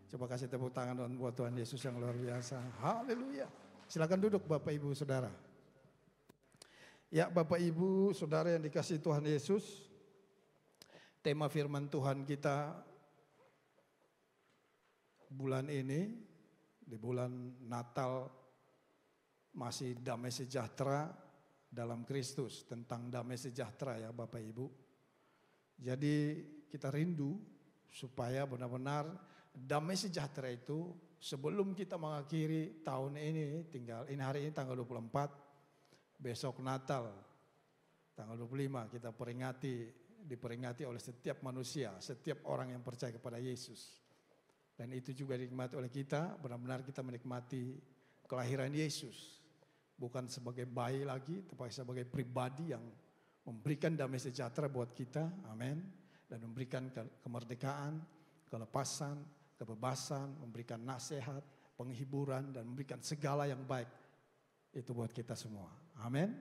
Coba kasih tepuk tangan buat Tuhan Yesus yang luar biasa. Haleluya. Silakan duduk Bapak Ibu Saudara. Ya Bapak Ibu Saudara yang dikasihi Tuhan Yesus. Tema firman Tuhan kita bulan ini, di bulan Natal, masih damai sejahtera dalam Kristus. Tentang damai sejahtera ya Bapak Ibu. Jadi kita rindu supaya benar-benar damai sejahtera itu sebelum kita mengakhiri tahun ini, hari ini tanggal 24, besok Natal tanggal 25 kita diperingati oleh setiap manusia, setiap orang yang percaya kepada Yesus. Dan itu juga dinikmati oleh kita, benar-benar kita menikmati kelahiran Yesus. Bukan sebagai bayi lagi, tapi sebagai pribadi yang memberikan damai sejahtera buat kita, amin. Dan memberikan kemerdekaan, kelepasan, kebebasan, memberikan nasihat, penghiburan, dan memberikan segala yang baik. Itu buat kita semua. Amin.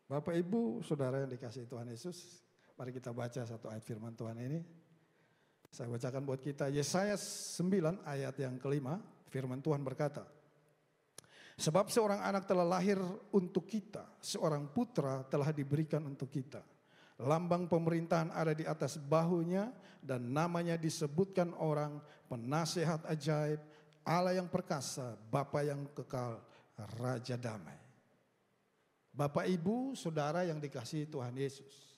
Bapak Ibu, Saudara yang dikasihi Tuhan Yesus, mari kita baca satu ayat firman Tuhan ini. Saya bacakan buat kita Yesaya 9 ayat yang kelima. Firman Tuhan berkata, sebab seorang anak telah lahir untuk kita, seorang putra telah diberikan untuk kita. Lambang pemerintahan ada di atas bahunya dan namanya disebutkan orang penasehat ajaib, Allah yang perkasa, Bapa yang kekal, Raja damai. Bapak Ibu Saudara yang dikasihi Tuhan Yesus.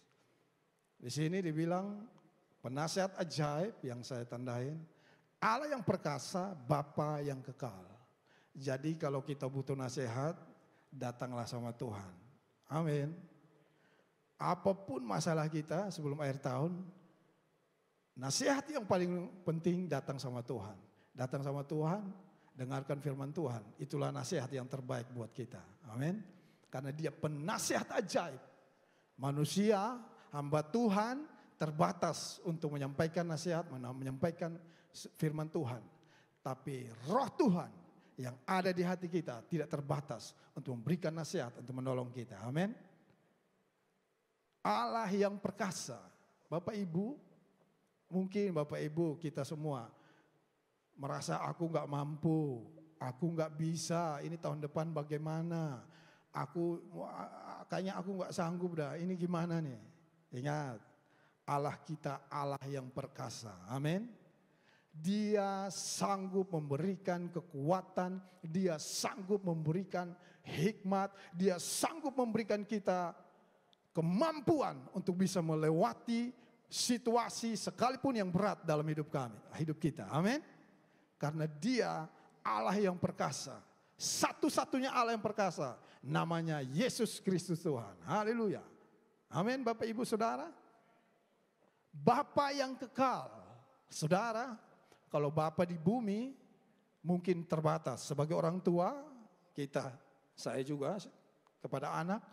Di sini dibilang penasehat ajaib yang saya tandain, Allah yang perkasa, Bapa yang kekal. Jadi kalau kita butuh nasihat, datanglah sama Tuhan. Amin. Apapun masalah kita sebelum akhir tahun, nasihat yang paling penting datang sama Tuhan. Datang sama Tuhan, dengarkan firman Tuhan. Itulah nasihat yang terbaik buat kita. Amin. Karena dia penasihat ajaib. Manusia, hamba Tuhan terbatas untuk menyampaikan nasihat, menyampaikan firman Tuhan. Tapi roh Tuhan yang ada di hati kita tidak terbatas untuk memberikan nasihat, untuk menolong kita. Amin. Allah yang perkasa. Bapak Ibu, mungkin Bapak Ibu kita semua merasa aku gak mampu, aku gak bisa, ini tahun depan bagaimana, kayaknya aku gak sanggup dah, ini gimana nih. Ingat, Allah kita Allah yang perkasa, amin. Dia sanggup memberikan kekuatan, dia sanggup memberikan hikmat, dia sanggup memberikan kita kemampuan untuk bisa melewati situasi sekalipun yang berat dalam hidup kita. Amin. Karena dia Allah yang perkasa. Satu-satunya Allah yang perkasa. Namanya Yesus Kristus Tuhan. Haleluya. Amin Bapak Ibu Saudara. Bapa yang kekal. Saudara, kalau Bapa di bumi mungkin terbatas. Sebagai orang tua, saya juga kepada anak,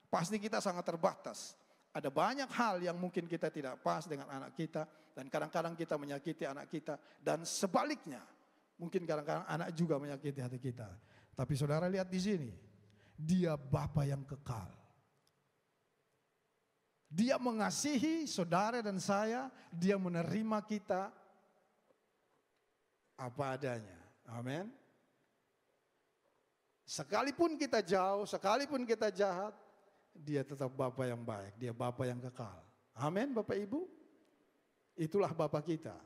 pasti kita sangat terbatas. Ada banyak hal yang mungkin kita tidak pas dengan anak kita. Dan kadang-kadang kita menyakiti anak kita. Dan sebaliknya, mungkin kadang-kadang anak juga menyakiti hati kita. Tapi saudara lihat di sini. Dia Bapa yang kekal. Dia mengasihi saudara dan saya. Dia menerima kita apa adanya. Amin. Sekalipun kita jauh, sekalipun kita jahat, dia tetap Bapa yang baik, dia Bapa yang kekal. Amin Bapak Ibu. Itulah Bapa kita.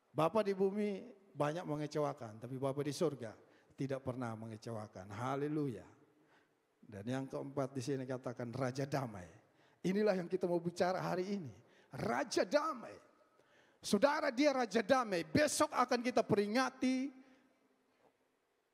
Bapa di bumi banyak mengecewakan, tapi Bapa di surga tidak pernah mengecewakan. Haleluya. Dan yang keempat di sini katakan Raja damai. Inilah yang kita mau bicara hari ini. Raja damai. Saudara, dia Raja damai. Besok akan kita peringati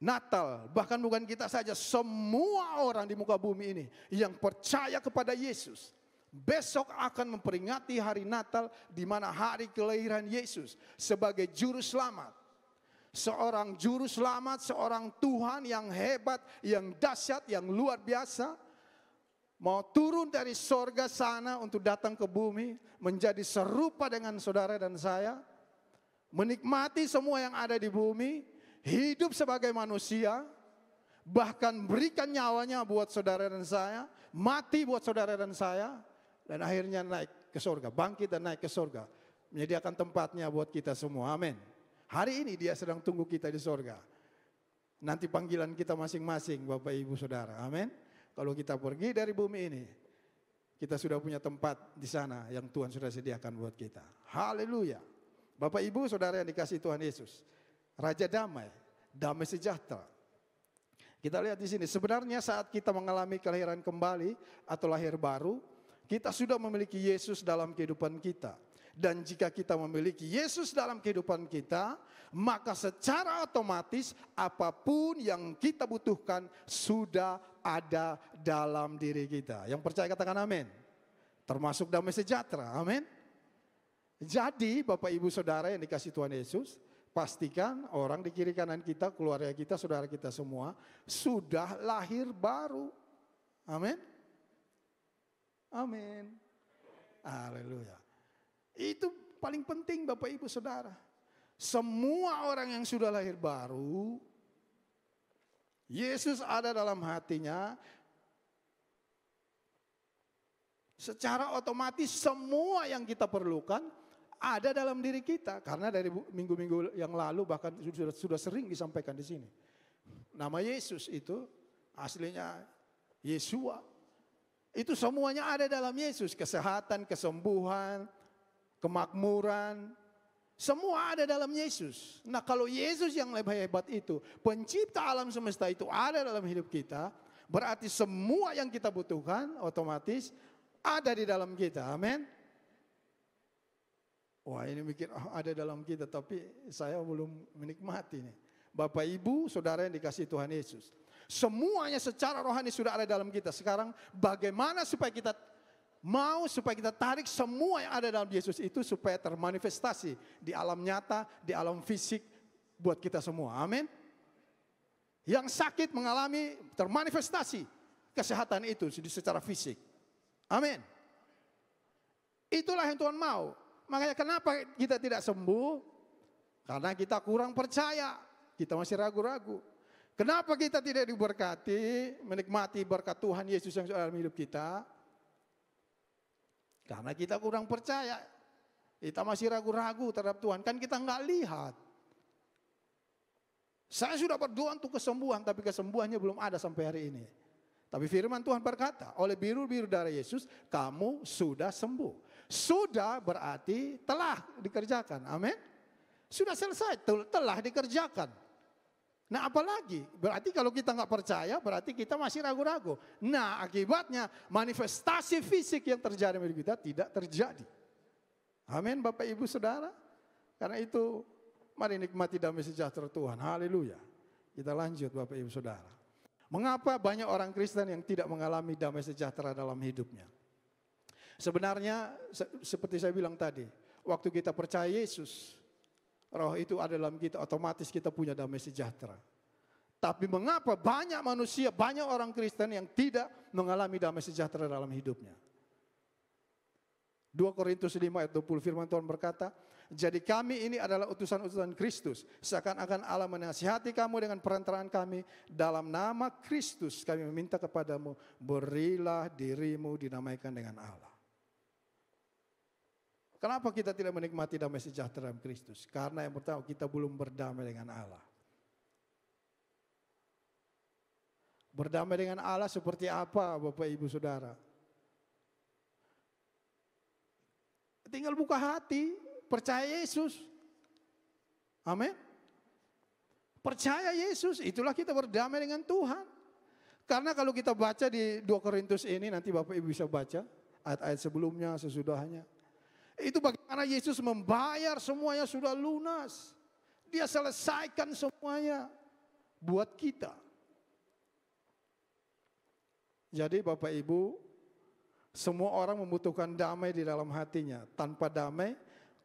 Natal, bahkan bukan kita saja, semua orang di muka bumi ini yang percaya kepada Yesus besok akan memperingati hari Natal, di mana hari kelahiran Yesus sebagai juru selamat. Seorang juru selamat, seorang Tuhan yang hebat, yang dahsyat, yang luar biasa, mau turun dari sorga sana untuk datang ke bumi, menjadi serupa dengan saudara dan saya, menikmati semua yang ada di bumi, hidup sebagai manusia, bahkan berikan nyawanya buat saudara dan saya, mati buat saudara dan saya, dan akhirnya naik ke surga, bangkit dan naik ke surga. menyediakan tempatnya buat kita semua. Amin. Hari ini dia sedang tunggu kita di sorga. Nanti panggilan kita masing-masing Bapak Ibu Saudara. Amin. Kalau kita pergi dari bumi ini, kita sudah punya tempat di sana yang Tuhan sudah sediakan buat kita. Haleluya. Bapak Ibu Saudara yang dikasihi Tuhan Yesus. Raja damai, damai sejahtera. Kita lihat di sini, sebenarnya saat kita mengalami kelahiran kembali atau lahir baru, kita sudah memiliki Yesus dalam kehidupan kita. Dan jika kita memiliki Yesus dalam kehidupan kita, maka secara otomatis apapun yang kita butuhkan sudah ada dalam diri kita. Yang percaya katakan amin. Termasuk damai sejahtera, amin. Jadi Bapak Ibu Saudara yang dikasihi Tuhan Yesus, pastikan orang di kiri kanan kita, keluarga kita, saudara kita semua sudah lahir baru. Amin. Amin. Haleluya. Itu paling penting Bapak Ibu Saudara. Semua orang yang sudah lahir baru, Yesus ada dalam hatinya. Secara otomatis semua yang kita perlukan ada dalam diri kita, karena dari minggu-minggu yang lalu bahkan sudah sering disampaikan di sini. Nama Yesus itu aslinya Yesua. Itu semuanya ada dalam Yesus, kesehatan, kesembuhan, kemakmuran, semua ada dalam Yesus. Nah, kalau Yesus yang lebih hebat itu, pencipta alam semesta itu ada dalam hidup kita, berarti semua yang kita butuhkan otomatis ada di dalam kita. Amin. Wah, ini mikir ada dalam kita, tapi saya belum menikmati nih. Bapak Ibu Saudara yang dikasihi Tuhan Yesus, semuanya secara rohani sudah ada dalam kita. Sekarang bagaimana supaya kita supaya kita tarik semua yang ada dalam Yesus itu supaya termanifestasi di alam nyata, di alam fisik buat kita semua. Amin. Yang sakit mengalami termanifestasi kesehatan itu secara fisik. Amin. Itulah yang Tuhan mau. Makanya kenapa kita tidak sembuh? Karena kita kurang percaya. Kita masih ragu-ragu. Kenapa kita tidak diberkati, menikmati berkat Tuhan Yesus yang dalam hidup kita? Karena kita kurang percaya. Kita masih ragu-ragu terhadap Tuhan. Kan kita nggak lihat. Saya sudah berdoa untuk kesembuhan, tapi kesembuhannya belum ada sampai hari ini. Tapi firman Tuhan berkata, oleh biru-biru darah Yesus, kamu sudah sembuh. Sudah berarti telah dikerjakan. Amin. Sudah selesai, telah dikerjakan. Nah, apalagi? Berarti kalau kita nggak percaya, berarti kita masih ragu-ragu. Nah, akibatnya manifestasi fisik yang terjadi di kita tidak terjadi. Amin, Bapak Ibu Saudara. Karena itu, mari nikmati damai sejahtera Tuhan. Haleluya. Kita lanjut Bapak Ibu Saudara. Mengapa banyak orang Kristen yang tidak mengalami damai sejahtera dalam hidupnya? Sebenarnya seperti saya bilang tadi, waktu kita percaya Yesus, Roh itu ada dalam kita, otomatis kita punya damai sejahtera. Tapi mengapa banyak manusia, banyak orang Kristen yang tidak mengalami damai sejahtera dalam hidupnya? 2 Korintus 5 ayat 20 firman Tuhan berkata, jadi kami ini adalah utusan-utusan Kristus. Seakan-akan Allah menasihati kamu dengan perantaraan kami. Dalam nama Kristus kami meminta kepadamu, berilah dirimu dinamaikan dengan Allah. Kenapa kita tidak menikmati damai sejahtera dalam Kristus? Karena yang pertama kita belum berdamai dengan Allah. Berdamai dengan Allah seperti apa Bapak Ibu Saudara? Tinggal buka hati, percaya Yesus. Amin. Percaya Yesus, itulah kita berdamai dengan Tuhan. Karena kalau kita baca di 2 Korintus ini, nanti Bapak Ibu bisa baca ayat-ayat sebelumnya, sesudahnya. Itu bagaimana Yesus membayar semuanya sudah lunas. Dia selesaikan semuanya buat kita. Jadi Bapak Ibu, semua orang membutuhkan damai di dalam hatinya. Tanpa damai,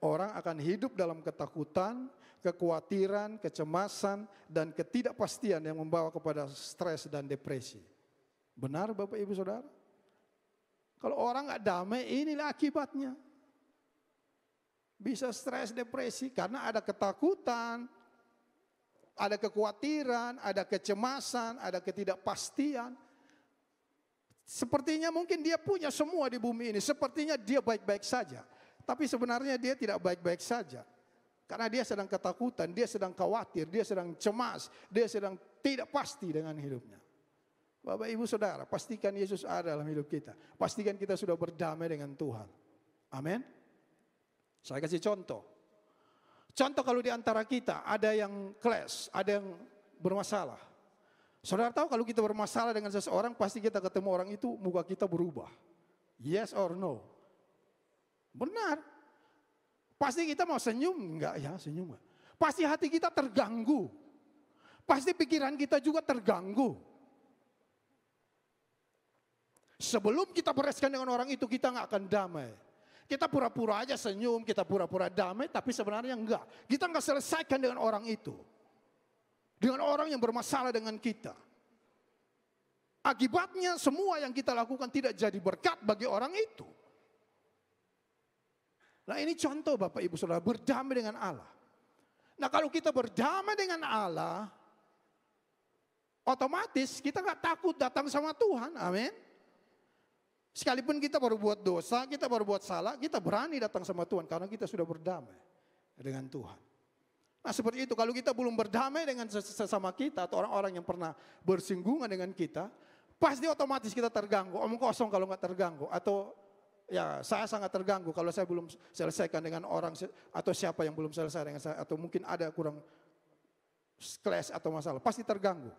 orang akan hidup dalam ketakutan, kekhawatiran, kecemasan, dan ketidakpastian yang membawa kepada stres dan depresi. Benar Bapak Ibu Saudara? Kalau orang nggak damai, inilah akibatnya. Bisa stres, depresi, karena ada ketakutan, ada kekhawatiran, ada kecemasan, ada ketidakpastian. Sepertinya mungkin dia punya semua di bumi ini, sepertinya dia baik-baik saja. Tapi sebenarnya dia tidak baik-baik saja. Karena dia sedang ketakutan, dia sedang khawatir, dia sedang cemas, dia sedang tidak pasti dengan hidupnya. Bapak Ibu Saudara, pastikan Yesus ada dalam hidup kita. Pastikan kita sudah berdamai dengan Tuhan. Amin. Saya kasih contoh. Contoh kalau di antara kita ada yang clash, ada yang bermasalah. Saudara tahu kalau kita bermasalah dengan seseorang, pasti kita ketemu orang itu, muka kita berubah. Yes or no? Benar. Pasti kita mau senyum, enggak ya senyum. Pasti hati kita terganggu. Pasti pikiran kita juga terganggu. Sebelum kita bereskan dengan orang itu, kita enggak akan damai. Kita pura-pura aja senyum, kita pura-pura damai, tapi sebenarnya enggak. Kita enggak selesaikan dengan orang itu. Dengan orang yang bermasalah dengan kita. Akibatnya semua yang kita lakukan tidak jadi berkat bagi orang itu. Nah ini contoh Bapak Ibu Saudara, berdamai dengan Allah. Nah kalau kita berdamai dengan Allah, otomatis kita gak takut datang sama Tuhan, amin. Sekalipun kita baru buat dosa, kita baru buat salah, kita berani datang sama Tuhan karena kita sudah berdamai dengan Tuhan. Nah seperti itu, kalau kita belum berdamai dengan sesama kita atau orang-orang yang pernah bersinggungan dengan kita, pasti otomatis kita terganggu, omong kosong kalau gak terganggu. Atau ya saya sangat terganggu kalau saya belum selesaikan dengan orang atau siapa yang belum selesai dengan saya. Atau mungkin ada kurang clash atau masalah, pasti terganggu.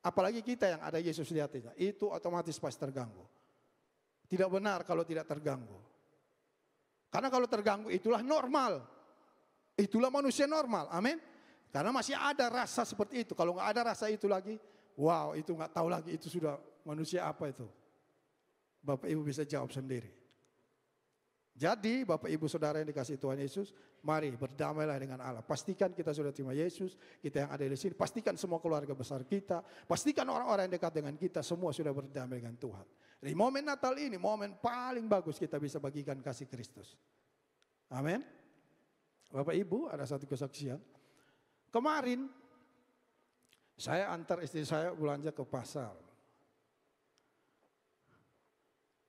Apalagi kita yang ada Yesus di hatinya, itu otomatis pasti terganggu. Tidak benar kalau tidak terganggu. Karena kalau terganggu itulah normal. Itulah manusia normal, amin. Karena masih ada rasa seperti itu. Kalau nggak ada rasa itu lagi, wow itu nggak tahu lagi itu sudah manusia apa itu. Bapak Ibu bisa jawab sendiri. Jadi Bapak Ibu Saudara yang dikasihi Tuhan Yesus, mari berdamailah dengan Allah. Pastikan kita sudah terima Yesus, kita yang ada di sini. Pastikan semua keluarga besar kita, pastikan orang-orang yang dekat dengan kita semua sudah berdamai dengan Tuhan. Di momen Natal ini, momen paling bagus kita bisa bagikan kasih Kristus. Amin. Bapak Ibu, ada satu kesaksian. Kemarin saya antar istri saya belanja ke pasar.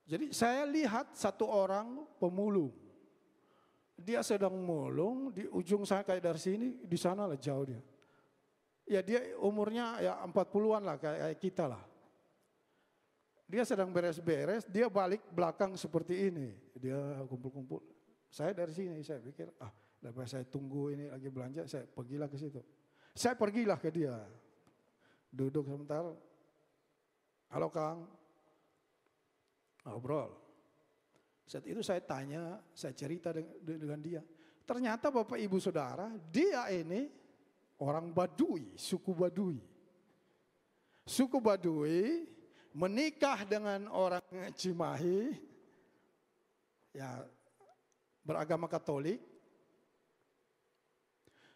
Jadi saya lihat satu orang pemulung. Dia sedang mulung di ujung saya kayak dari sini, di sana lah jauh dia. Ya dia umurnya ya 40-an lah kayak kita lah. Dia sedang beres-beres, dia balik belakang seperti ini. Dia kumpul-kumpul. Saya dari sini, saya pikir daripada saya tunggu ini lagi belanja, saya pergilah ke situ. Saya pergilah ke dia. Duduk sebentar. Halo Kang. Ngobrol. Saat itu saya tanya, saya cerita dengan dia. Ternyata Bapak Ibu Saudara, dia ini orang Baduy, suku Baduy. Suku Baduy menikah dengan orang Cimahi, ya beragama Katolik.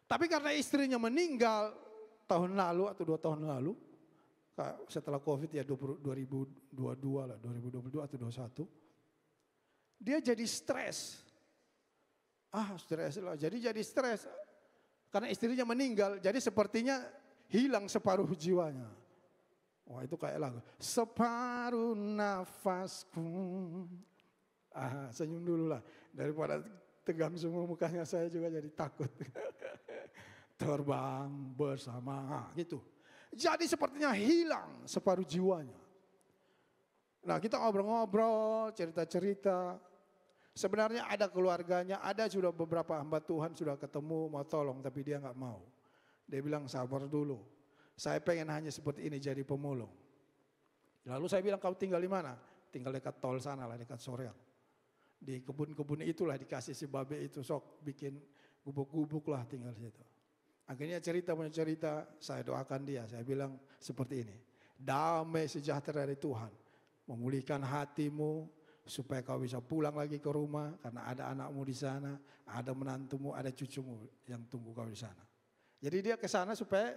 Tapi karena istrinya meninggal tahun lalu atau 2 tahun lalu, setelah COVID ya 2022 lah, 2022 atau 2021, dia jadi stres. Stres lah, jadi stres. Karena istrinya meninggal, jadi sepertinya hilang separuh jiwanya. Wah itu kayak lagu. Separuh nafasku. Senyum dulu lah. Daripada tegang semua mukanya saya juga jadi takut. Terbang bersama gitu. Jadi sepertinya hilang separuh jiwanya. Nah kita ngobrol-ngobrol, cerita-cerita. Sebenarnya ada keluarganya, ada sudah beberapa hamba Tuhan sudah ketemu mau tolong tapi dia nggak mau. Dia bilang sabar dulu. Saya pengen hanya seperti ini jadi pemulung. Lalu saya bilang kau tinggal di mana? Tinggal dekat tol sana lah, dekat Soreang. Di kebun-kebun itulah dikasih si babe itu sok bikin gubuk-gubuk lah tinggal di situ. Akhirnya punya cerita, saya doakan dia, saya bilang seperti ini. Damai sejahtera dari Tuhan, memulihkan hatimu supaya kau bisa pulang lagi ke rumah karena ada anakmu di sana, ada menantumu, ada cucumu yang tunggu kau di sana. Jadi dia ke sana supaya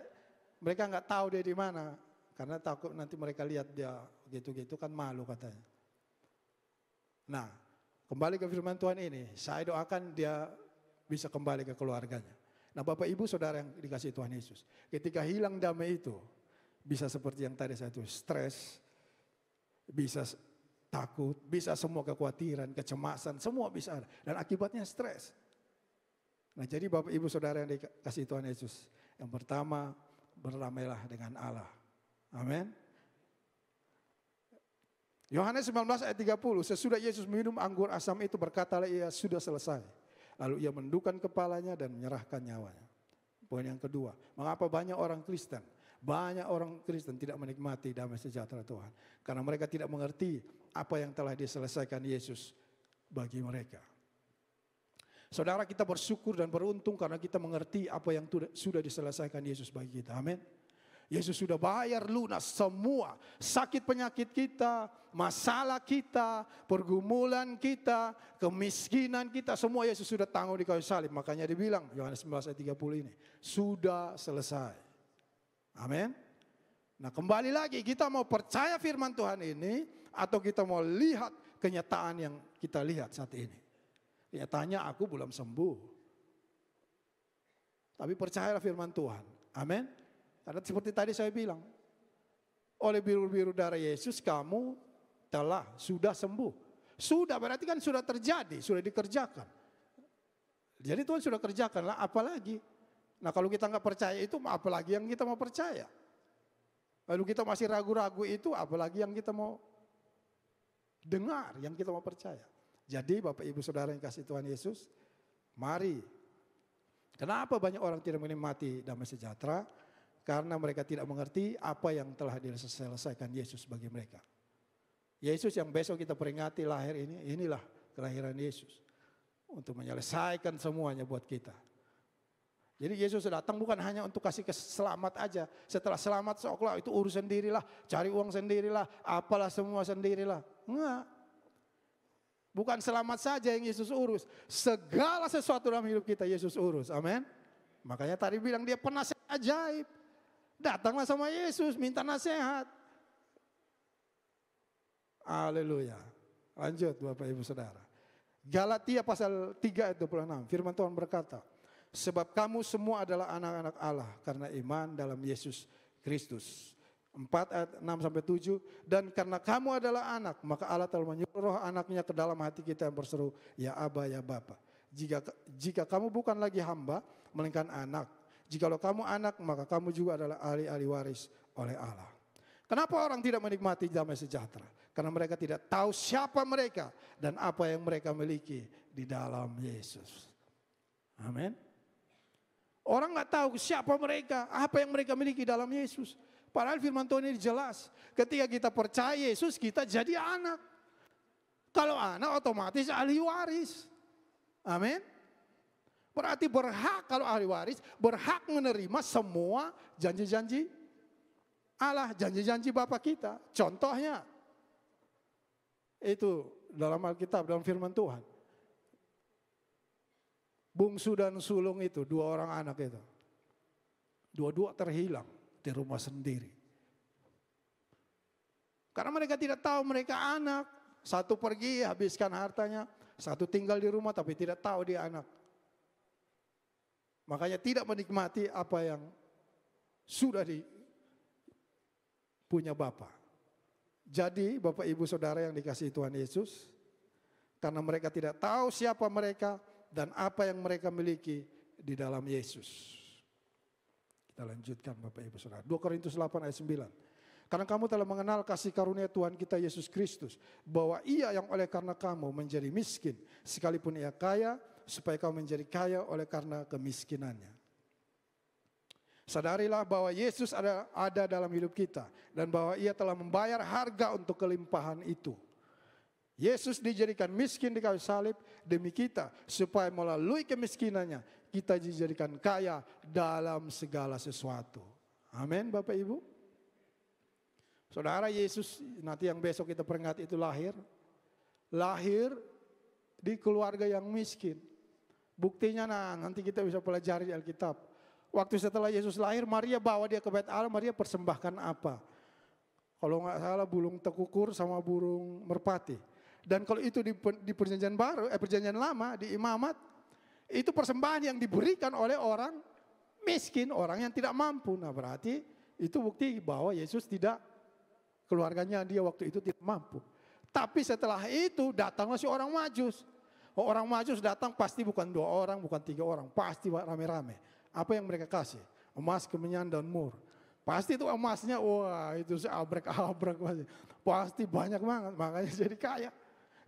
mereka nggak tahu dia di mana, karena takut nanti mereka lihat dia gitu-gitu kan malu katanya. Nah, kembali ke firman Tuhan ini, saya doakan dia bisa kembali ke keluarganya. Nah Bapak Ibu Saudara yang dikasihi Tuhan Yesus, ketika hilang damai itu, bisa seperti yang tadi saya tulis, stres, bisa takut, bisa semua kekhawatiran, kecemasan, semua bisa ada. Dan akibatnya stres. Nah jadi Bapak Ibu Saudara yang dikasih Tuhan Yesus. Yang pertama, berdamailah dengan Allah. Amin. Yohanes 19 ayat 30, sesudah Yesus minum anggur asam itu berkatalah ia sudah selesai. Lalu ia menundukkan kepalanya dan menyerahkan nyawanya. Poin yang kedua, mengapa banyak orang Kristen tidak menikmati damai sejahtera Tuhan? Karena mereka tidak mengerti apa yang telah diselesaikan Yesus bagi mereka. Saudara, kita bersyukur dan beruntung karena kita mengerti apa yang sudah diselesaikan Yesus bagi kita. Amin. Yesus sudah bayar lunas semua sakit penyakit kita, masalah kita, pergumulan kita, kemiskinan kita, semua Yesus sudah tanggung di kayu salib. Makanya dibilang Yohanes 19 ayat 30 ini, sudah selesai. Amin. Nah kembali lagi, kita mau percaya firman Tuhan ini atau kita mau lihat kenyataan yang kita lihat saat ini. Kenyataannya aku belum sembuh. Tapi percayalah firman Tuhan. Amin. Karena seperti tadi saya bilang, oleh biru-biru darah Yesus kamu sudah sembuh. Sudah berarti kan sudah terjadi, sudah dikerjakan. Jadi Tuhan sudah kerjakan lah, apalagi. Nah kalau kita nggak percaya itu, apalagi yang kita mau percaya. Lalu kita masih ragu-ragu itu, apalagi yang kita mau dengar, yang kita mau percaya. Jadi Bapak Ibu Saudara yang kasih Tuhan Yesus, mari. Kenapa banyak orang tidak menikmati damai sejahtera? Karena mereka tidak mengerti apa yang telah diselesaikan Yesus bagi mereka. Yesus yang besok kita peringati lahir ini, inilah kelahiran Yesus. Untuk menyelesaikan semuanya buat kita. Jadi Yesus datang bukan hanya untuk kasih selamat aja. Setelah selamat seolah itu urus sendirilah, cari uang sendirilah, apalah semua sendirilah. Enggak. Bukan selamat saja yang Yesus urus. Segala sesuatu dalam hidup kita Yesus urus. Amin. Makanya tadi bilang dia penasihat ajaib. Datanglah sama Yesus, minta nasihat. Haleluya. Lanjut Bapak Ibu Saudara. Galatia pasal 3 ayat 26. Firman Tuhan berkata, sebab kamu semua adalah anak-anak Allah karena iman dalam Yesus Kristus. 4 ayat 6 sampai 7. Dan karena kamu adalah anak, maka Allah telah menyuruh anaknya ke dalam hati kita yang berseru, ya Aba, ya Bapa. Jika kamu bukan lagi hamba, melainkan anak. Jikalau kamu anak, maka kamu juga adalah ahli-ahli waris oleh Allah. Kenapa orang tidak menikmati damai sejahtera? Karena mereka tidak tahu siapa mereka dan apa yang mereka miliki di dalam Yesus. Amin. Orang nggak tahu siapa mereka, apa yang mereka miliki dalam Yesus. Padahal firman Tuhan ini jelas. Ketika kita percaya Yesus, kita jadi anak. Kalau anak otomatis ahli waris. Amin. Berarti berhak kalau ahli waris, berhak menerima semua janji-janji Allah, janji-janji Bapa kita. Contohnya, itu dalam Alkitab, dalam firman Tuhan. Bungsu dan sulung itu, dua orang anak itu. Dua-dua terhilang di rumah sendiri. Karena mereka tidak tahu mereka anak. Satu pergi habiskan hartanya, satu tinggal di rumah tapi tidak tahu dia anak. Makanya tidak menikmati apa yang sudah punya Bapa. Jadi Bapak Ibu Saudara yang dikasihi Tuhan Yesus, karena mereka tidak tahu siapa mereka dan apa yang mereka miliki di dalam Yesus. Kita lanjutkan Bapak Ibu Saudara. 2 Korintus 8 ayat 9. Karena kamu telah mengenal kasih karunia Tuhan kita Yesus Kristus, bahwa ia yang oleh karena kamu menjadi miskin, sekalipun ia kaya, supaya kamu menjadi kaya oleh karena kemiskinannya. Sadarilah bahwa Yesus ada dalam hidup kita dan bahwa ia telah membayar harga untuk kelimpahan itu. Yesus dijadikan miskin di kayu salib demi kita, supaya melalui kemiskinannya kita dijadikan kaya dalam segala sesuatu. Amin Bapak Ibu. Saudara, Yesus nanti yang besok kita peringati itu lahir di keluarga yang miskin. Buktinya nanti kita bisa pelajari di Alkitab. Waktu setelah Yesus lahir, Maria bawa dia ke Bait Allah. Maria persembahkan apa? Kalau nggak salah burung tekukur sama burung merpati. Dan kalau itu di perjanjian baru, perjanjian lama di imamat, itu persembahan yang diberikan oleh orang miskin, orang yang tidak mampu. Nah berarti itu bukti bahwa Yesus keluarganya dia waktu itu tidak mampu. Tapi setelah itu datanglah si orang Majus. Orang Majus datang pasti bukan 2 orang, bukan 3 orang, pasti rame-rame. Apa yang mereka kasih? Emas, kemenyan, dan mur. Pasti itu emasnya, wah itu seabrek-abrek pasti banyak banget, makanya jadi kaya.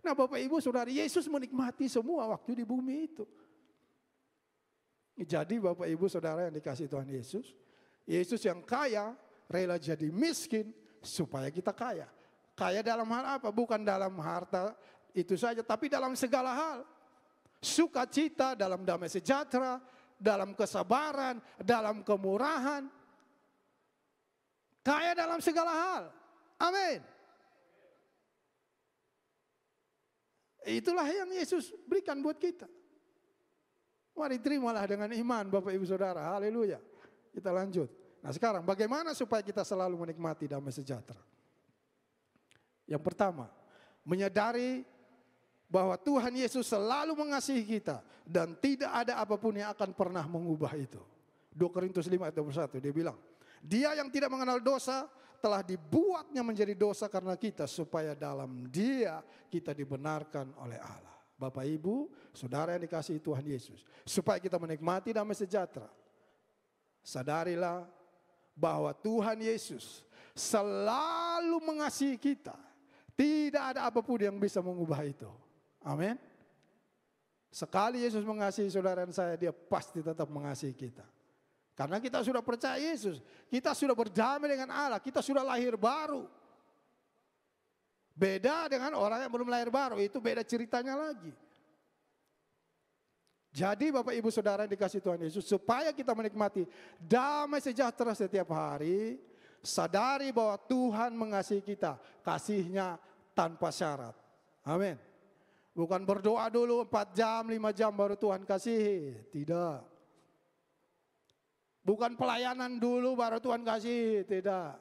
Nah Bapak Ibu Saudara, Yesus menikmati semua waktu di bumi itu. Jadi Bapak Ibu Saudara yang dikasih Tuhan Yesus, Yesus yang kaya rela jadi miskin supaya kita kaya. Kaya dalam hal apa? Bukan dalam harta itu saja, tapi dalam segala hal. Sukacita, dalam damai sejahtera, dalam kesabaran, dalam kemurahan. Kaya dalam segala hal. Amin. Itulah yang Yesus berikan buat kita. Mari terimalah dengan iman Bapak Ibu Saudara. Haleluya. Kita lanjut. Nah sekarang bagaimana supaya kita selalu menikmati damai sejahtera? Yang pertama, menyadari bahwa Tuhan Yesus selalu mengasihi kita dan tidak ada apapun yang akan pernah mengubah itu. 2 Korintus 5 ayat 21 dia bilang, Dia yang tidak mengenal dosa telah dibuatnya menjadi dosa karena kita, supaya dalam Dia kita dibenarkan oleh Allah. Bapak Ibu, Saudara yang dikasihi Tuhan Yesus, supaya kita menikmati damai sejahtera, sadarilah bahwa Tuhan Yesus selalu mengasihi kita. Tidak ada apapun yang bisa mengubah itu. Amin. Sekali Yesus mengasihi saudara dan saya, Dia pasti tetap mengasihi kita. Karena kita sudah percaya Yesus, kita sudah berdamai dengan Allah, kita sudah lahir baru. Beda dengan orang yang belum lahir baru, itu beda ceritanya lagi. Jadi Bapak Ibu Saudara yang dikasihi Tuhan Yesus, supaya kita menikmati damai sejahtera setiap hari, sadari bahwa Tuhan mengasihi kita, kasihnya tanpa syarat. Amin. Bukan berdoa dulu 4 jam, 5 jam baru Tuhan kasihi. Tidak. Bukan pelayanan dulu baru Tuhan kasih. Tidak.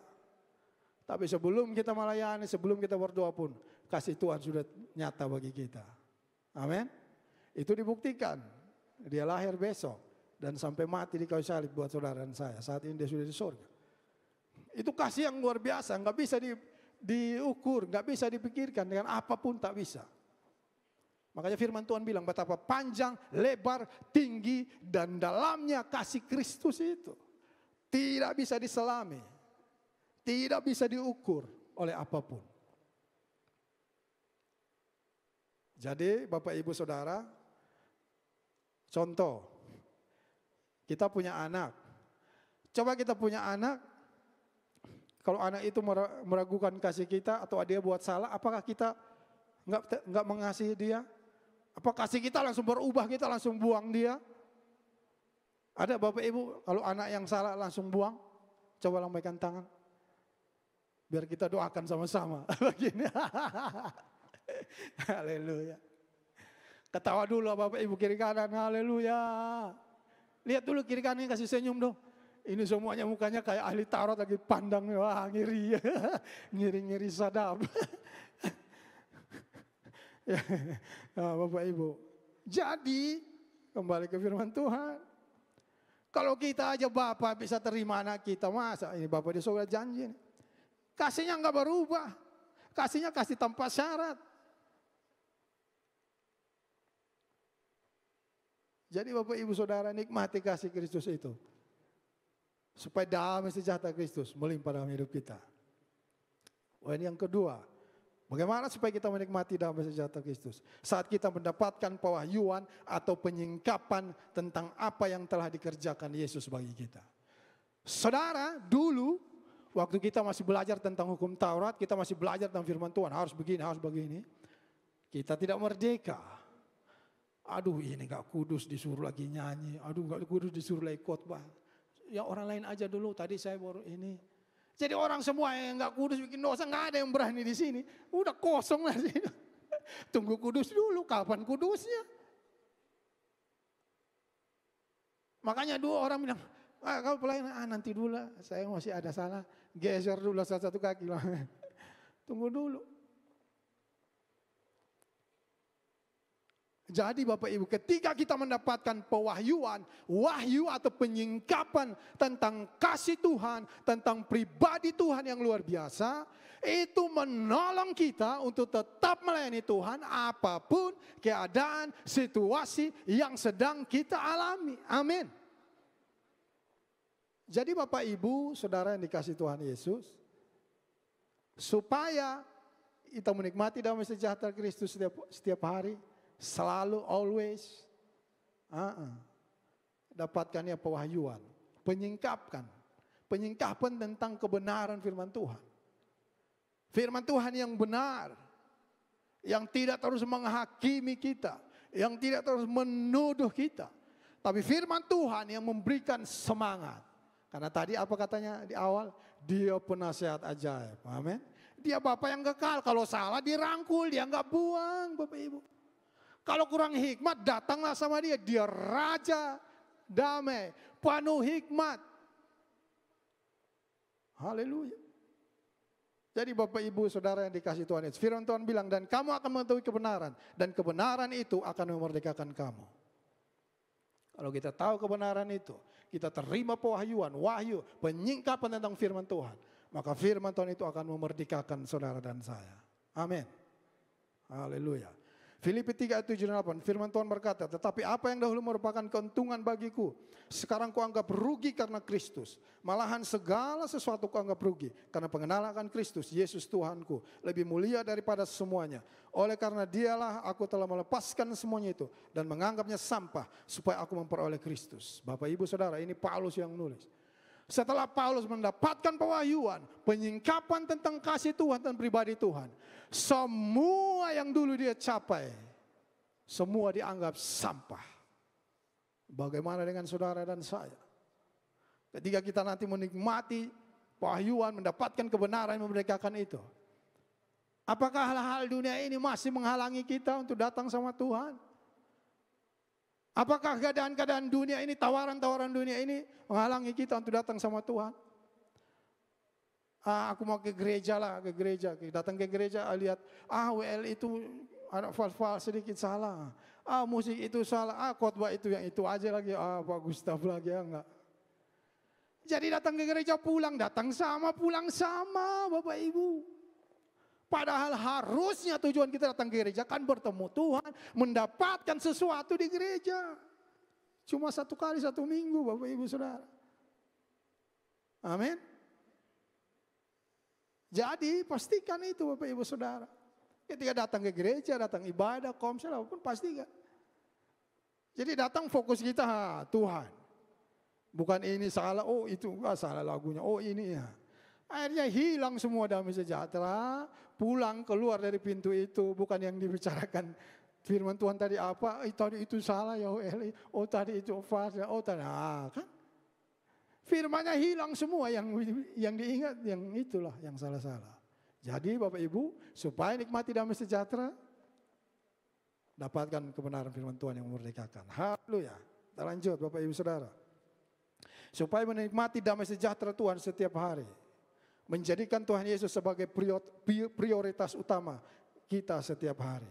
Tapi sebelum kita melayani, sebelum kita berdoa pun, kasih Tuhan sudah nyata bagi kita. Amin. Itu dibuktikan. Dia lahir besok dan sampai mati di kayu salib buat saudara dan saya. Saat ini dia sudah di surga. Itu kasih yang luar biasa, nggak bisa diukur, nggak bisa dipikirkan, dengan apapun tak bisa. Makanya firman Tuhan bilang betapa panjang, lebar, tinggi dan dalamnya kasih Kristus itu. Tidak bisa diselami, tidak bisa diukur oleh apapun. Jadi Bapak Ibu Saudara, contoh, kita punya anak. Coba kita punya anak, kalau anak itu meragukan kasih kita atau dia buat salah, apakah kita nggak mengasihi dia? Apa kasih kita langsung berubah, kita langsung buang dia? Ada Bapak Ibu, kalau anak yang salah langsung buang? Coba lambaikan tangan. Biar kita doakan sama-sama. Begini. Haleluya. Ketawa dulu Bapak Ibu kiri kanan, haleluya. Lihat dulu kiri kanan, kasih senyum dong. Ini semuanya mukanya kayak ahli tarot lagi pandang, wah ngiri. Ngiri-ngiri sadap. Nah, Bapak Ibu. Jadi kembali ke firman Tuhan. Kalau kita aja Bapak bisa terima anak kita, masa ini Bapak di surga janji. Kasihnya enggak berubah. Kasihnya kasih tanpa syarat. Jadi Bapak Ibu Saudara nikmati kasih Kristus itu. Supaya damai sejahtera Kristus melimpah dalam hidup kita. Wah, ini yang kedua. Bagaimana supaya kita menikmati damai sejahtera Kristus? Saat kita mendapatkan pewahyuan atau penyingkapan tentang apa yang telah dikerjakan Yesus bagi kita. Saudara, dulu waktu kita masih belajar tentang hukum Taurat, kita masih belajar tentang firman Tuhan, harus begini, harus begini. Kita tidak merdeka. Aduh, ini gak kudus disuruh lagi nyanyi, aduh gak kudus disuruh lagi khotbah. Ya orang lain aja dulu, tadi saya baru ini. Jadi orang semua yang gak kudus bikin dosa, gak ada yang berani di sini. Udah kosong lah sini. Tunggu kudus dulu, kapan kudusnya? Makanya 2 orang bilang, kalau pelayanan nanti dulu lah, saya masih ada salah. Geser dulu satu kaki lah. Tunggu dulu. Jadi Bapak Ibu, ketika kita mendapatkan pewahyuan, wahyu atau penyingkapan tentang kasih Tuhan, tentang pribadi Tuhan yang luar biasa, itu menolong kita untuk tetap melayani Tuhan apapun keadaan, situasi yang sedang kita alami. Amin. Jadi Bapak Ibu, saudara yang dikasih Tuhan Yesus, supaya kita menikmati damai sejahtera Kristus setiap hari, selalu, always, dapatkannya pewahyuan, penyingkapan tentang kebenaran firman Tuhan. Firman Tuhan yang benar, yang tidak terus menghakimi kita, yang tidak terus menuduh kita. Tapi firman Tuhan yang memberikan semangat. Karena tadi apa katanya di awal? Dia penasihat ajaib. Amin. Dia Bapa yang kekal. Kalau salah dirangkul, dia nggak buang, Bapak Ibu. Kalau kurang hikmat, datanglah sama dia. Dia raja damai, penuh hikmat. Haleluya. Jadi Bapak Ibu Saudara yang dikasih Tuhan Yesus, firman Tuhan bilang, dan kamu akan mengetahui kebenaran, dan kebenaran itu akan memerdekakan kamu. Kalau kita tahu kebenaran itu, kita terima pewahyuan, wahyu, penyingkapan tentang firman Tuhan, maka firman Tuhan itu akan memerdekakan saudara dan saya. Amin. Haleluya. Filipi 3 ayat 7 dan 8, firman Tuhan berkata, tetapi apa yang dahulu merupakan keuntungan bagiku, sekarang kuanggap rugi karena Kristus. Malahan segala sesuatu kuanggap rugi, karena pengenalan akan Kristus, Yesus Tuhanku, lebih mulia daripada semuanya. Oleh karena dialah aku telah melepaskan semuanya itu, dan menganggapnya sampah, supaya aku memperoleh Kristus. Bapak Ibu Saudara, ini Paulus yang menulis. Setelah Paulus mendapatkan pewahyuan, penyingkapan tentang kasih Tuhan dan pribadi Tuhan, semua yang dulu dia capai, semua dianggap sampah. Bagaimana dengan saudara dan saya? Ketika kita nanti menikmati pewahyuan, mendapatkan kebenaran yang memerdekakan itu, apakah hal-hal dunia ini masih menghalangi kita untuk datang sama Tuhan? Apakah keadaan-keadaan dunia ini, tawaran-tawaran dunia ini menghalangi kita untuk datang sama Tuhan? Aku mau ke gereja lah, ke gereja. Datang ke gereja, lihat, WL itu ada fal-fal sedikit salah. Musik itu salah, khotbah itu yang itu aja lagi. Pak Gustaf lagi, enggak. Jadi datang ke gereja pulang sama Bapak Ibu. Padahal harusnya tujuan kita datang ke gereja kan bertemu Tuhan, mendapatkan sesuatu di gereja. Cuma 1 kali 1 minggu Bapak Ibu Saudara. Amin. Jadi pastikan itu Bapak Ibu Saudara. Ketika datang ke gereja, datang ibadah, komsel apapun pastikan. Jadi datang fokus kita Tuhan. Bukan ini salah, itu enggak salah lagunya, ini ya. Akhirnya hilang semua damai sejahtera, pulang keluar dari pintu itu, bukan yang dibicarakan firman Tuhan tadi apa, tadi itu salah ya tadi itu fals, tadi kan. Firmannya hilang semua, yang diingat yang itulah yang salah-salah. Jadi Bapak Ibu, supaya nikmati damai sejahtera, dapatkan kebenaran firman Tuhan yang memerdekakan. Haleluya. Kita lanjut Bapak Ibu Saudara. Supaya menikmati damai sejahtera Tuhan setiap hari, menjadikan Tuhan Yesus sebagai prioritas utama kita setiap hari.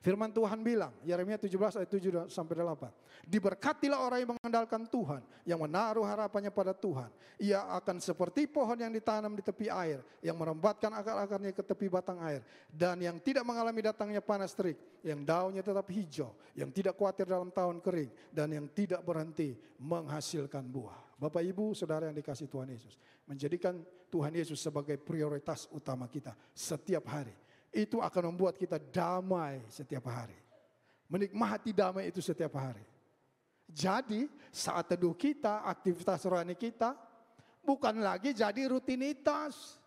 Firman Tuhan bilang, Yeremia 17 ayat 7 sampai 8. Diberkatilah orang yang mengandalkan Tuhan, yang menaruh harapannya pada Tuhan. Ia akan seperti pohon yang ditanam di tepi air, yang merembatkan akar-akarnya ke tepi batang air, dan yang tidak mengalami datangnya panas terik, yang daunnya tetap hijau, yang tidak khawatir dalam tahun kering, dan yang tidak berhenti menghasilkan buah. Bapak Ibu Saudara yang dikasih Tuhan Yesus, menjadikan Tuhan Yesus sebagai prioritas utama kita setiap hari, itu akan membuat kita damai setiap hari. Menikmati damai itu setiap hari. Jadi saat teduh kita, aktivitas rohani kita bukan lagi jadi rutinitas,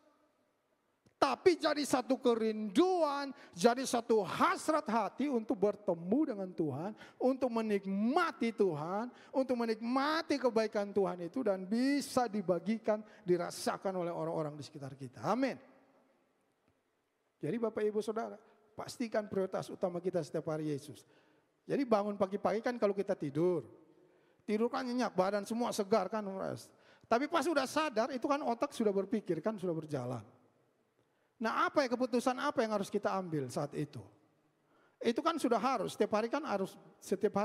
tapi jadi satu kerinduan, jadi satu hasrat hati untuk bertemu dengan Tuhan, untuk menikmati Tuhan, untuk menikmati kebaikan Tuhan itu, dan bisa dibagikan, dirasakan oleh orang-orang di sekitar kita. Amin. Jadi Bapak Ibu Saudara, pastikan prioritas utama kita setiap hari Yesus. Jadi bangun pagi-pagi kan kalau kita tidur kan nyenyak, badan semua segar kan. Tapi pas sudah sadar itu kan otak sudah berpikir kan, sudah berjalan. Nah keputusan apa yang harus kita ambil saat itu? Itu kan sudah harus, setiap hari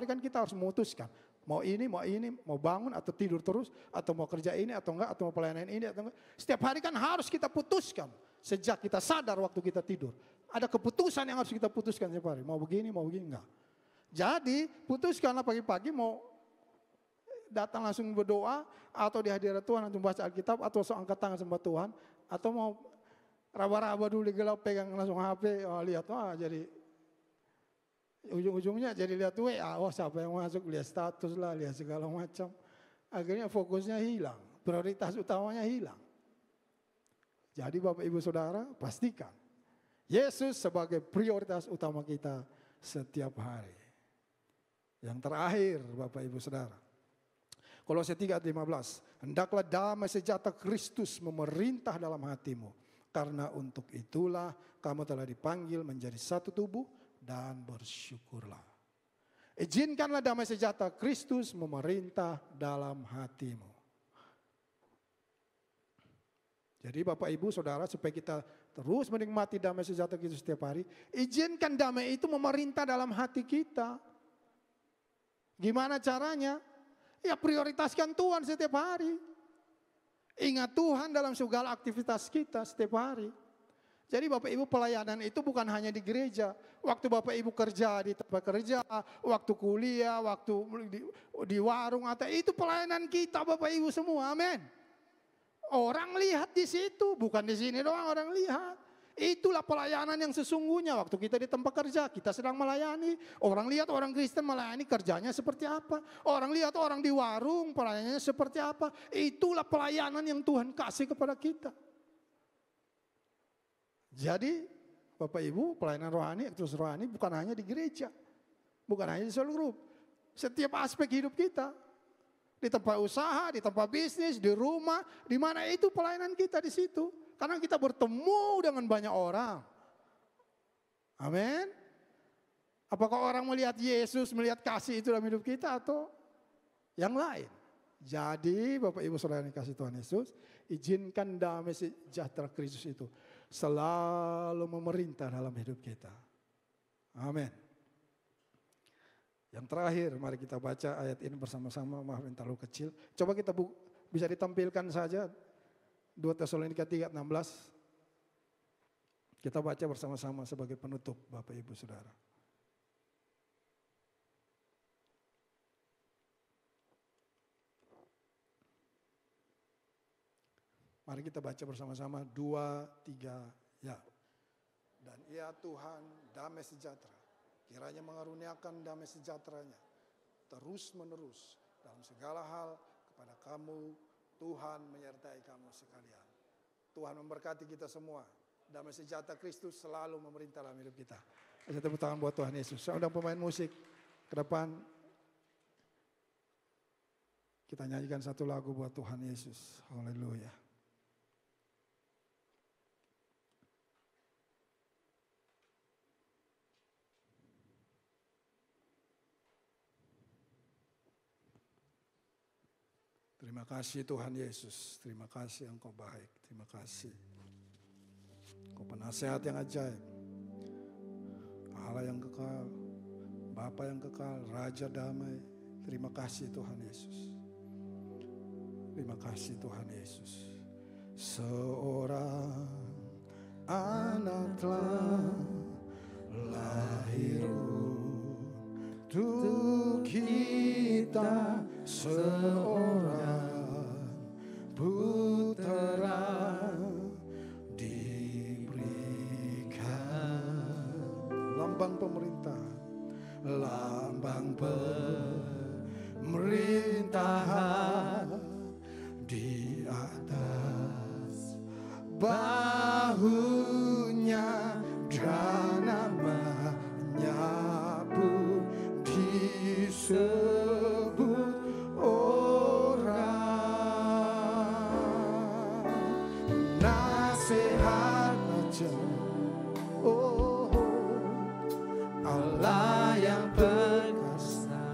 kan kita harus memutuskan. Mau ini, mau bangun atau tidur terus, atau mau kerja ini atau enggak, atau mau pelayanan ini atau enggak. Setiap hari kan harus kita putuskan. Sejak kita sadar waktu kita tidur. Ada keputusan yang harus kita putuskan setiap hari. Mau begini enggak. Jadi putuskanlah pagi-pagi mau datang langsung berdoa, atau di hadirat Tuhan langsung baca Alkitab, atau langsung angkat tangan sembah Tuhan, atau mau raba-raba dulu di gelap pegang langsung HP, lihat, jadi ujung-ujungnya jadi lihat WA, siapa yang masuk, lihat status lah, lihat segala macam. Akhirnya fokusnya hilang, prioritas utamanya hilang. Jadi Bapak Ibu Saudara, pastikan Yesus sebagai prioritas utama kita setiap hari. Yang terakhir Bapak Ibu Saudara, Kolose 3:15, hendaklah damai sejahtera Kristus memerintah dalam hatimu, karena untuk itulah kamu telah dipanggil menjadi satu tubuh, dan bersyukurlah. Izinkanlah damai sejahtera Kristus memerintah dalam hatimu. Jadi Bapak Ibu Saudara, supaya kita terus menikmati damai sejahtera Kristus setiap hari, izinkan damai itu memerintah dalam hati kita. Gimana caranya? Ya prioritaskan Tuhan setiap hari. Ingat Tuhan dalam segala aktivitas kita setiap hari. Jadi Bapak Ibu, pelayanan itu bukan hanya di gereja. Waktu Bapak Ibu kerja di tempat kerja, waktu kuliah, waktu di warung, atau itu pelayanan kita Bapak Ibu semua, amin. Orang lihat di situ, bukan di sini doang orang lihat. Itulah pelayanan yang sesungguhnya. Waktu kita di tempat kerja, kita sedang melayani. Orang lihat orang Kristen melayani, kerjanya seperti apa. Orang lihat orang di warung, pelayanannya seperti apa. Itulah pelayanan yang Tuhan kasih kepada kita. Jadi Bapak Ibu, pelayanan rohani, aktivitas rohani bukan hanya di gereja, bukan hanya di cell group. Setiap aspek hidup kita, di tempat usaha, di tempat bisnis, di rumah, di mana itu pelayanan kita di situ. Karena kita bertemu dengan banyak orang. Amin. Apakah orang melihat Yesus, melihat kasih itu dalam hidup kita atau yang lain? Jadi Bapak Ibu Saudara yang kasih Tuhan Yesus, izinkan damai sejahtera Kristus itu selalu memerintah dalam hidup kita. Amin. Yang terakhir, mari kita baca ayat ini bersama-sama. Maaf yang terlalu kecil. Coba kita bisa ditampilkan saja 2 Tesalonika 3:16. Kita baca bersama-sama sebagai penutup Bapak Ibu Saudara. Mari kita baca bersama-sama 2, 3, ya. Dan ia Tuhan damai sejahtera, kiranya mengaruniakan damai sejahteranya terus menerus dalam segala hal kepada kamu. Tuhan menyertai kamu sekalian. Tuhan memberkati kita semua. Damai sejahtera Kristus selalu memerintah dalam hidup kita. Kasih tepuk tangan buat Tuhan Yesus. Saya undang pemain musik ke depan. Kita nyanyikan satu lagu buat Tuhan Yesus. Haleluya. Terima kasih Tuhan Yesus, terima kasih Engkau baik, terima kasih. Engkau penasehat yang ajaib, Allah yang kekal, Bapa yang kekal, Raja damai. Terima kasih Tuhan Yesus. Terima kasih Tuhan Yesus. Seorang anak telah lahir untuk kita, seorang putra diberikan. Lambang pemerintahan di atas bahunya, dan namanya pun disebut orang nasihat Raja, Allah yang perkasa.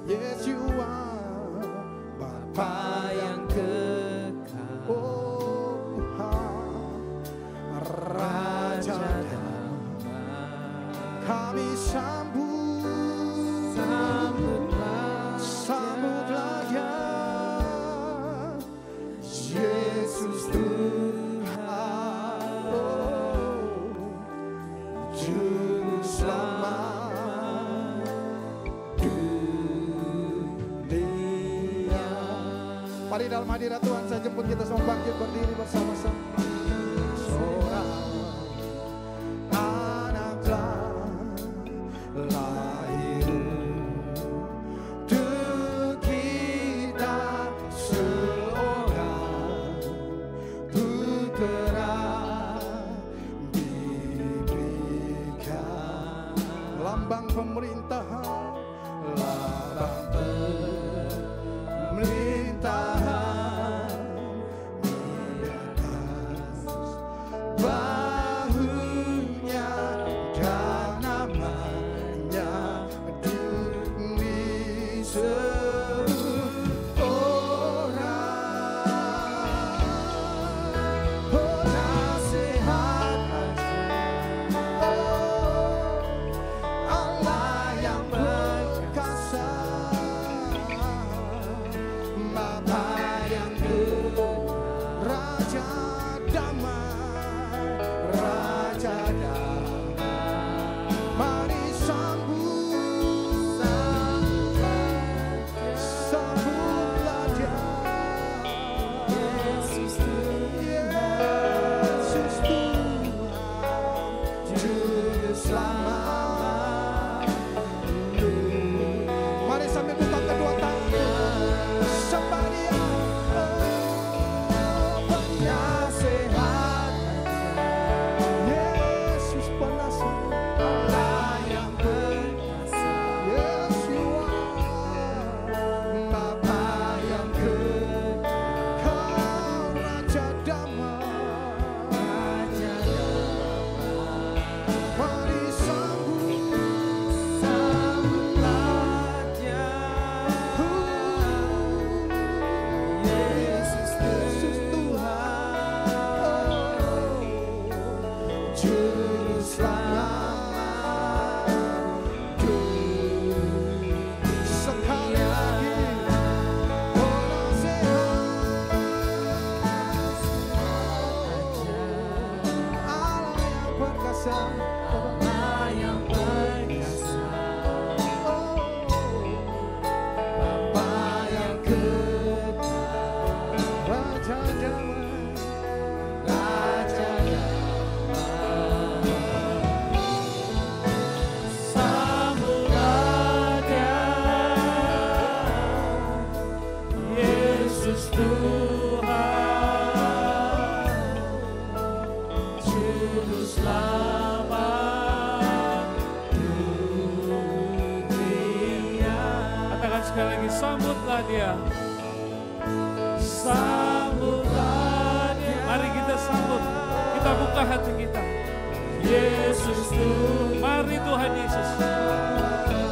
Yes you are, Bapa yang kekal, Mari dalam hadirat Tuhan saya jemput kita semua bangkit berdiri bersama-sama. Seorang anak telah lahir untuk kita, seorang putra diberikan. Lambang pemerintahan, lambang pemerintahan mengatas bahunya dan namanya disebut orang penasehat Allah yang perkasa, Bapa yang Raja damai, Raja damai. Mari sambutlah Dia. Yesus Tuhan, Juru Selamat. Mari sambil buka kedua tangan, sembah Dia. Penasehat, Yesus penasehat, Allah yang perkasa. Yes, you are. Bapa yang kekal, Raja damai, Raja damai. Mari sambutlah Dia. Yesus Tuhan, Juru Selamat. Sekali lagi, penasehat, Allah yang perkasa, Allah yang perkasa. Bapa yang kekal, Raja damai, Raja damai. Sambutlah Dia, Yesus Tuhan, Juru Selamat dunia. Katakan sekali lagi, sambutlah Dia. Sambutlah Dia. Mari kita sambut. Kita buka hati kita. Yesus Tuhan. Mari Tuhan Yesus.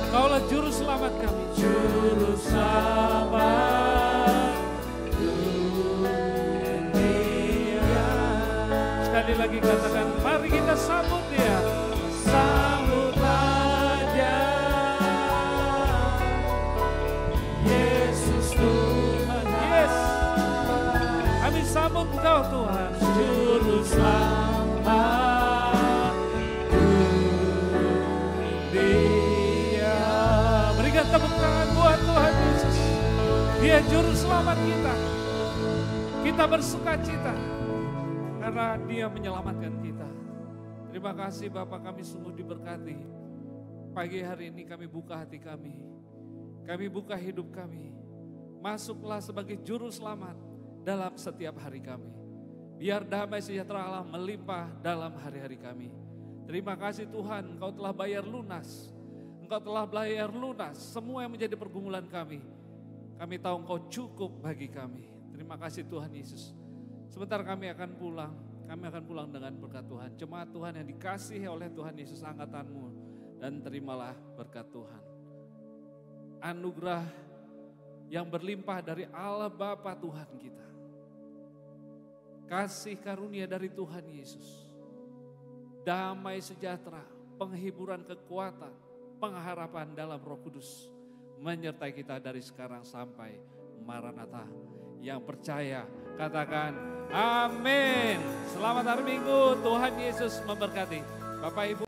Kaulah Juru Selamat kami. Juru Selamat dunia. Sekali lagi katakan, mari kita sambut Dia. Sambutlah Dia, Yesus Tuhan. Yes, kami sambut Engkau Tuhan, Juru Selamat dunia. Berikan tepuk tangan buat Tuhan Yesus. Dia Juru Selamat kita. Kita bersukacita karena Dia menyelamatkan kita. Terima kasih Bapa, kami sungguh diberkati. Pagi hari ini kami buka hati kami. Kami buka hidup kami. Masuklah sebagai Juru Selamat dalam setiap hari kami. Biar damai sejahtera Allah melimpah dalam hari-hari kami. Terima kasih Tuhan, Engkau telah bayar lunas. Engkau telah bayar lunas semua yang menjadi pergumulan kami. Kami tahu Engkau cukup bagi kami. Terima kasih Tuhan Yesus. Sebentar kami akan pulang. Kami akan pulang dengan berkat Tuhan. Jemaat Tuhan yang dikasihi oleh Tuhan Yesus, angkatanmu. Dan terimalah berkat Tuhan. Anugerah yang berlimpah dari Allah Bapa Tuhan kita. Kasih karunia dari Tuhan Yesus. Damai sejahtera, penghiburan kekuatan, pengharapan dalam Roh Kudus. Menyertai kita dari sekarang sampai Maranatha. Yang percaya katakan amin. Selamat hari Minggu, Tuhan Yesus memberkati. Bapak Ibu.